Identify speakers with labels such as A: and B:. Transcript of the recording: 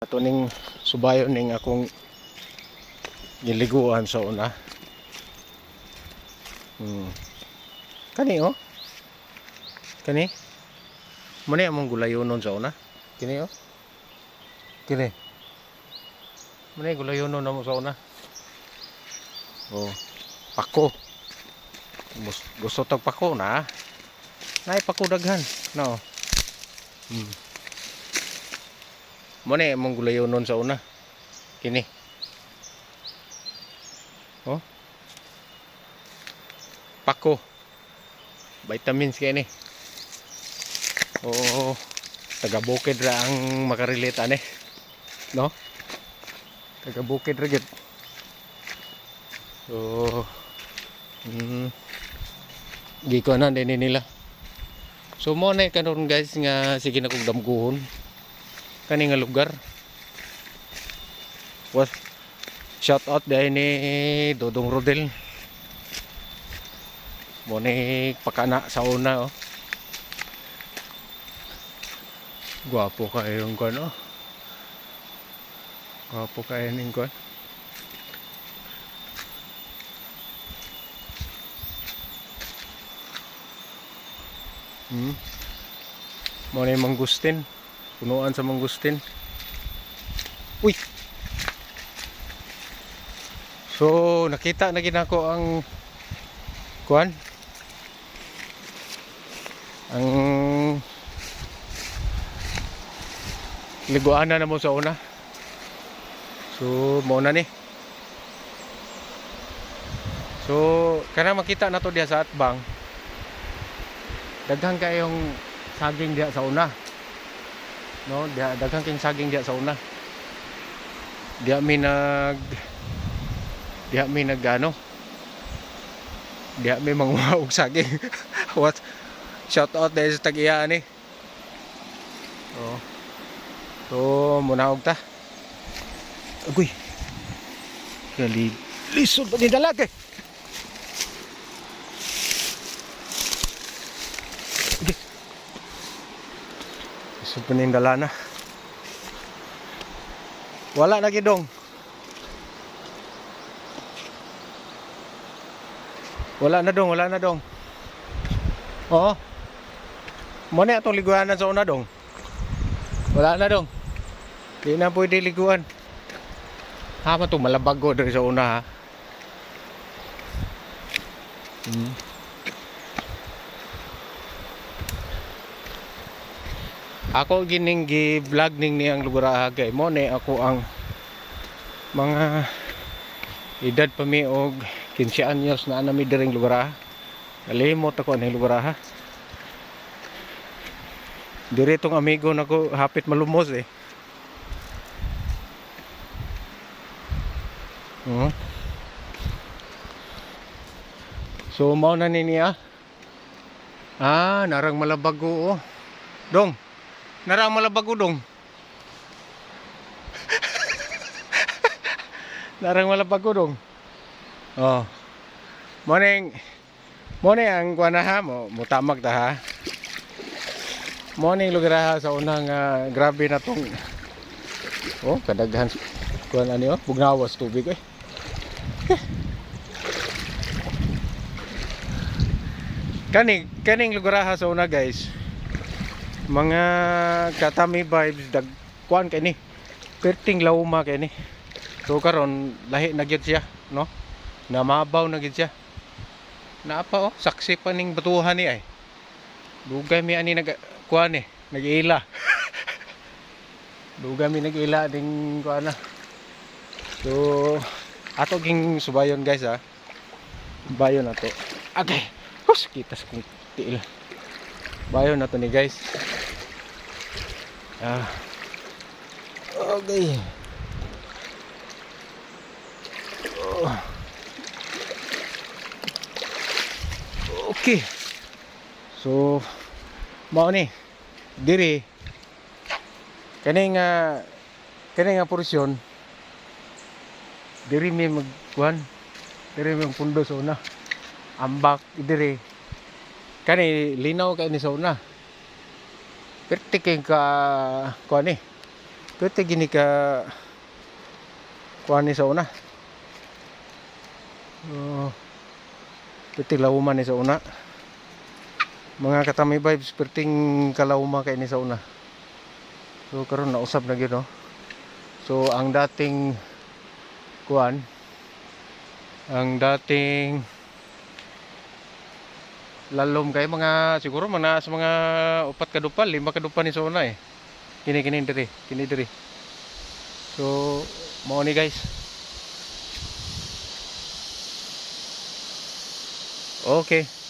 A: Ato ning subayon ning akong giliguan sa una. Kani oh. Kani. Muna among gulayonon sa una. Kini oh. Kini. Muna gulayonon namo sa una. Oh. Pako. Gusto tag pako na. Nay pako daghan. No. Muna among gulayonon sa una. Kini. Oh. Pako. Vitamins kay ni. Oh, taga bukid ra ang makarelate ane. No? Taga bukid ra gid. So, gikuanan din nila. So mo na karon guys nga sige na kog damguhon. Kani nga lugar. What? Shout out dahil ni Dodong Rodel. Muna pakana sa una oh. Gwapo kayo yung kon oh. Gwapo kayo yung kon. Muna yung mangustin. Punuan sa mangustin. Uy! So nakita na ginako ang kuan. Ang liguan na mo sa una. So mo na ni. So kana makita na to diha sa atbang. Daghang kayong saging diha sa una. No, daghang kayong saging diha sa una. Diha mi nagano. Diha mi manguha og saging. What? Shout out dahil sa tag-iya ni. Oh. So, muna og ta. Agoy. Gali lisod pa din dalag eh. Okay. Lisod pa din dalana. Wala na gidong. Wala na dong. Oo. Muna itong liguanan sa una dong. Wala na dong. Di na pwede liguan. Hama to malabag ko dari sa una ha. Ako gining gi-vlog ning niyang lugar kay mo ni ako ang mga edad pa mi og 15 anyos na nami diring lugar. Kalimot ako ang lugar. Dire tong amigo nako hapit malumos eh. So mao na ni niya. Narang malabago oh. Dong. Narang malabago dong. Narang malabago dong. Oh. Morning ang kuan ha mo tamag ta ha. Morning lugar sa unang grabe na tong kadaghan kuan ani bugnawas tubig eh. Kaning lugar sa una guys. Mga katami vibes dag kuan kay ni. Perting lauma kay ni. So karon lahi na gyud siya, no? Namabaw na gyud siya. Naapa saksi pa ning batuhan ni ay. Dugay mi ani kuan eh, nag-ila. Dugay mi nag-ila ding kuan na. So ato ging subayon guys ha. Bayon na to. Okay. Kita sa kung tiil. Bayon na to ni guys. Okay. Okay. So mao ni diri kani nga porsyon diri mi magkuan diri mi pundo sa una ambak diri kani linaw kay ni sa una perti kay ka kuan ni Pwede gini ka kuan ni sa una. Pwede lauman ni sa una. Mga katami vibes, perting kalauma kay ni sa una. So karon nausab na gyud no. So ang dating kuan, ang dating lalom kay mga siguro mga sa mga 4 ka dupal, 5 ka dupal ni sa una eh. Kini diri. So mao ni guys. Okay.